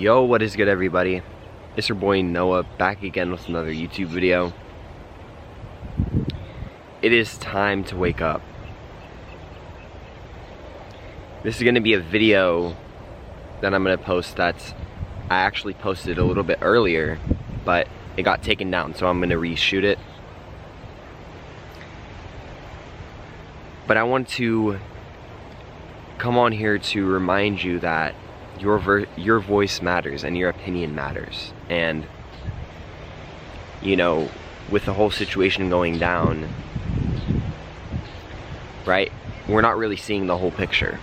Yo, what is good, everybody? It's your boy Noah, back again with another YouTube video. It is time to wake up. This is going to be a video that I'm going to post I actually posted a little bit earlier, but it got taken down, so I'm going to reshoot it. But I want to come on here to remind you that your voice matters and your opinion matters. And you know, with the whole situation going down, right, we're not really seeing the whole picture.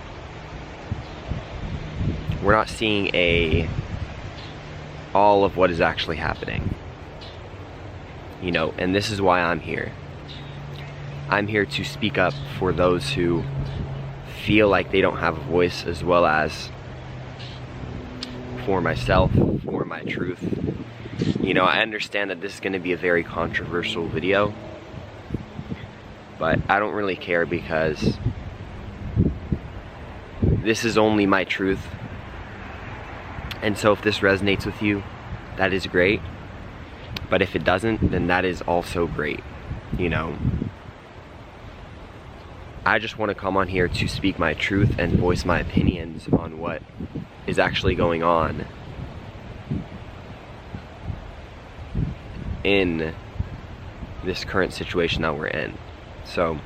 We're not seeing all of what is actually happening, you know. And this is why I'm here. I'm here to speak up for those who feel like they don't have a voice, as well as for myself, for my truth. You know, I understand that this is going to be a very controversial video, but I don't really care, because this is only my truth. And so if this resonates with you, that is great. But if it doesn't, then that is also great, you know. I just want to come on here to speak my truth and voice my opinions on what is actually going on in this current situation that we're in. So,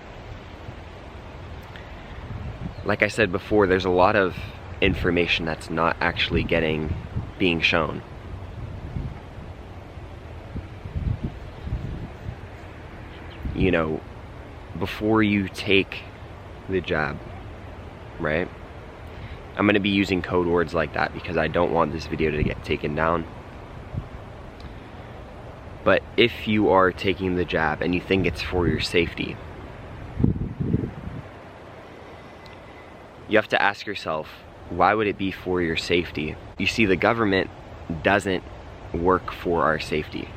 like I said before, there's a lot of information that's not actually being shown. You know, before you take the jab, right? I'm going to be using code words like that because I don't want this video to get taken down. But if you are taking the jab and you think it's for your safety, you have to ask yourself, why would it be for your safety? You see, the government doesn't work for our safety.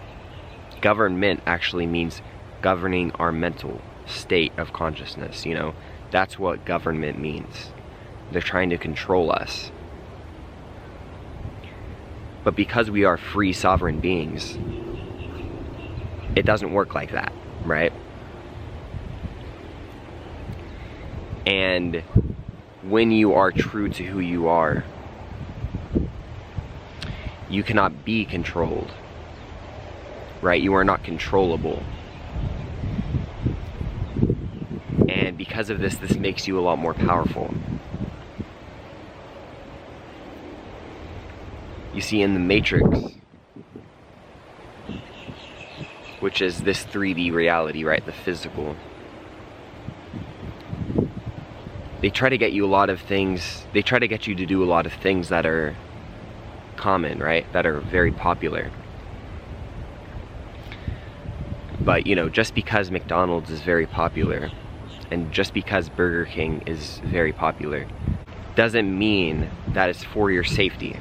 Government actually means governing our mental state of consciousness, you know. That's what government means. They're trying to control us. But because we are free sovereign beings, it doesn't work like that, right? And when you are true to who you are, you cannot be controlled, right? You are not controllable. And because of this makes you a lot more powerful. You see, in the Matrix, which is this 3D reality, right, the physical, they try to get you they try to get you to do a lot of things that are common, right, that are very popular. But, you know, just because McDonald's is very popular, and just because Burger King is very popular, doesn't mean that it's for your safety.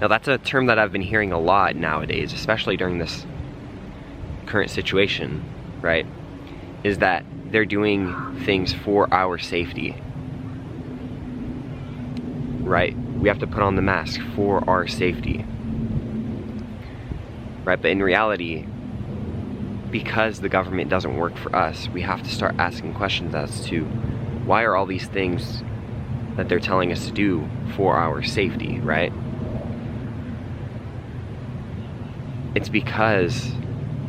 Now, that's a term that I've been hearing a lot nowadays, especially during this current situation, right? Is that they're doing things for our safety, right? We have to put on the mask for our safety, right? But in reality, because the government doesn't work for us, we have to start asking questions as to why are all these things that they're telling us to do for our safety, right? It's because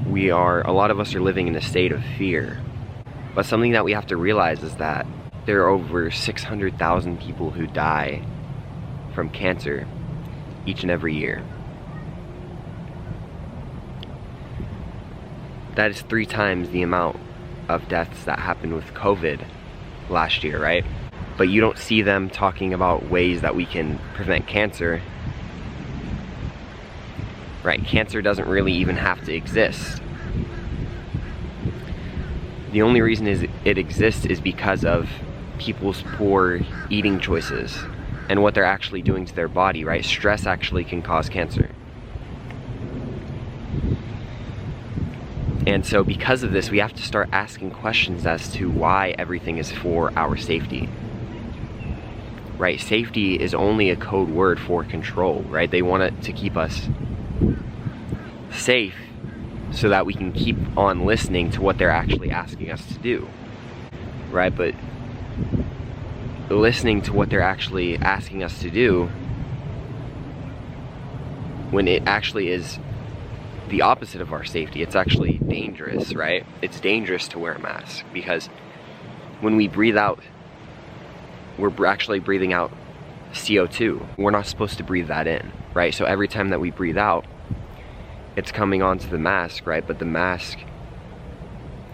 a lot of us are living in a state of fear. But something that we have to realize is that there are over 600,000 people who die from cancer each and every year. That is 3 times the amount of deaths that happened with COVID last year, right? But you don't see them talking about ways that we can prevent cancer. Right, cancer doesn't really even have to exist. The only reason it exists is because of people's poor eating choices and what they're actually doing to their body, right? Stress actually can cause cancer. And so because of this, we have to start asking questions as to why everything is for our safety. right? Safety is only a code word for control, right? They want it to keep us safe so that we can keep on listening to what they're actually asking us to do, right? But listening to what they're actually asking us to do, when it actually is the opposite of our safety, it's actually dangerous, right? It's dangerous to wear a mask, because when we breathe out, we're actually breathing out CO2. We're not supposed to breathe that in, right? So every time that we breathe out, it's coming onto the mask, right? But the mask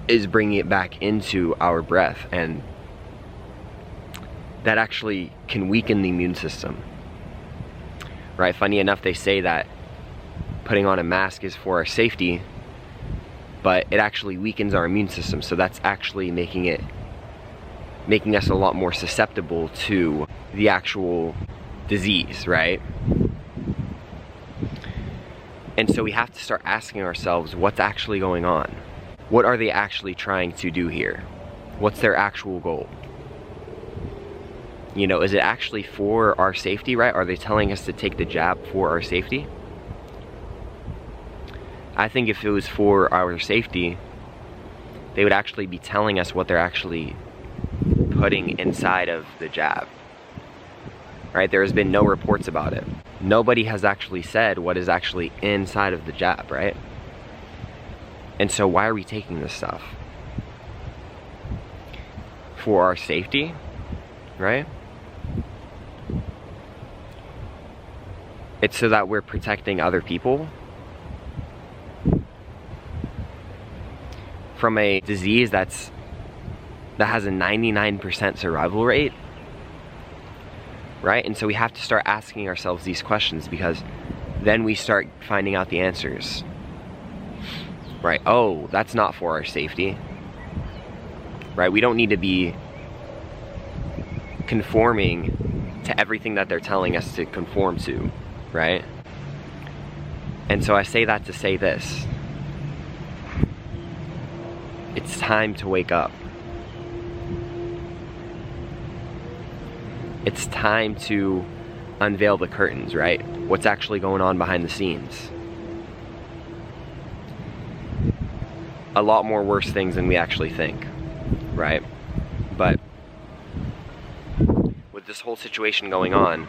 is bringing it back into our breath, and that actually can weaken the immune system, right? Funny enough, they say that putting on a mask is for our safety, but it actually weakens our immune system. So that's actually making us a lot more susceptible to the actual disease, right? And so we have to start asking ourselves, what's actually going on? What are they actually trying to do here? What's their actual goal? You know, is it actually for our safety, right? Are they telling us to take the jab for our safety? I think if it was for our safety, they would actually be telling us what they're actually putting inside of the jab, right? There has been no reports about it. Nobody has actually said what is actually inside of the jab, right? And so why are we taking this stuff? For our safety, right? It's so that we're protecting other people from a disease that has a 99% survival rate, right? And so we have to start asking ourselves these questions, because then we start finding out the answers, right? Oh, that's not for our safety, right? We don't need to be conforming to everything that they're telling us to conform to, right? And so I say that to say this: it's time to wake up. It's time to unveil the curtains, right? What's actually going on behind the scenes. A lot more worse things than we actually think, right? But with this whole situation going on,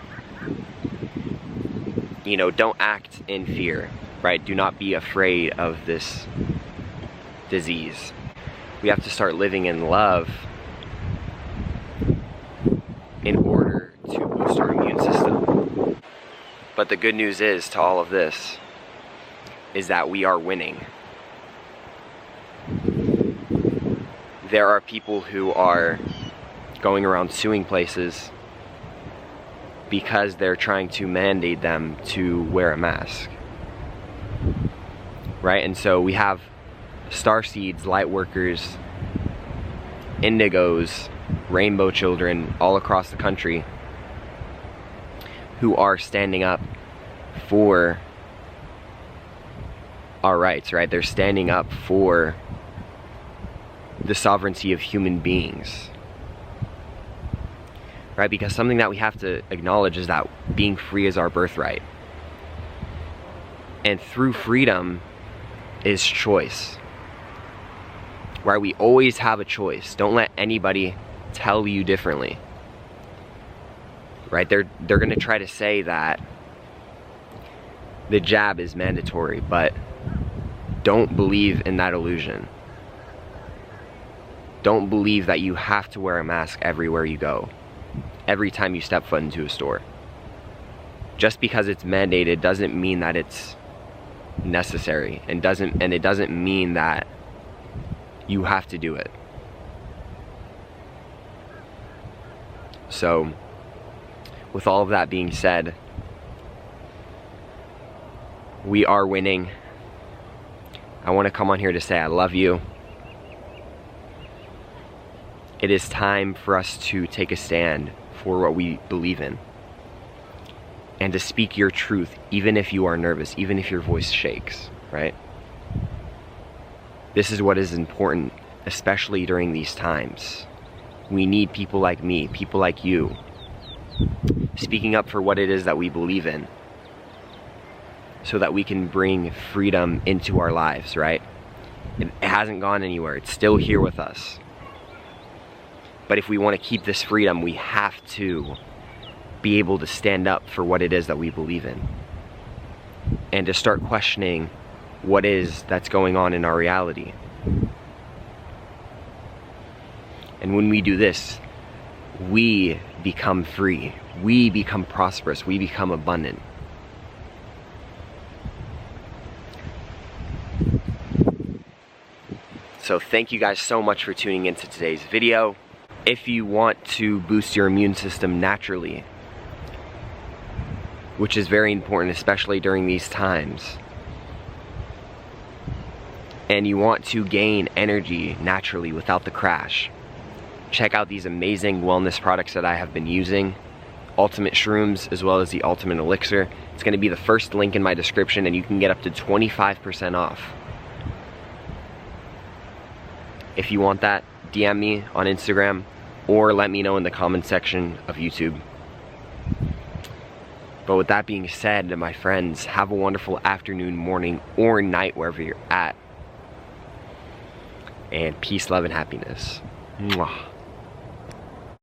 you know, don't act in fear, right? Do not be afraid of this disease. We have to start living in love in order to boost our immune system. But the good news is, to all of this, is that we are winning. There are people who are going around suing places because they're trying to mandate them to wear a mask, right? And so we have starseeds, light workers, indigos, rainbow children all across the country who are standing up for our rights, right? They're standing up for the sovereignty of human beings, right? Because something that we have to acknowledge is that being free is our birthright. And through freedom is choice, right? We always have a choice. Don't let anybody tell you differently, right? They're going to try to say that the jab is mandatory, but don't believe in that illusion. Don't believe that you have to wear a mask everywhere you go, every time you step foot into a store. Just because it's mandated doesn't mean that it's necessary, and it doesn't mean that you have to do it. So, with all of that being said, we are winning. I want to come on here to say I love you. It is time for us to take a stand for what we believe in, and to speak your truth, even if you are nervous, even if your voice shakes, right? This is what is important, especially during these times. We need people like me, people like you, speaking up for what it is that we believe in, so that we can bring freedom into our lives, right? It hasn't gone anywhere. It's still here with us. But if we want to keep this freedom, we have to be able to stand up for what it is that we believe in, and to start questioning what is that's going on in our reality. And when we do this, we become free, we become prosperous, we become abundant. So thank you guys so much for tuning into today's video. If you want to boost your immune system naturally, which is very important, especially during these times, and you want to gain energy naturally without the crash, check out these amazing wellness products that I have been using, Ultimate Shrooms as well as the Ultimate Elixir. It's going to be the first link in my description, and you can get up to 25% off. If you want that, DM me on Instagram or let me know in the comment section of YouTube. But with that being said, my friends, have a wonderful afternoon, morning, or night wherever you're at. And peace, love, and happiness. Mwah.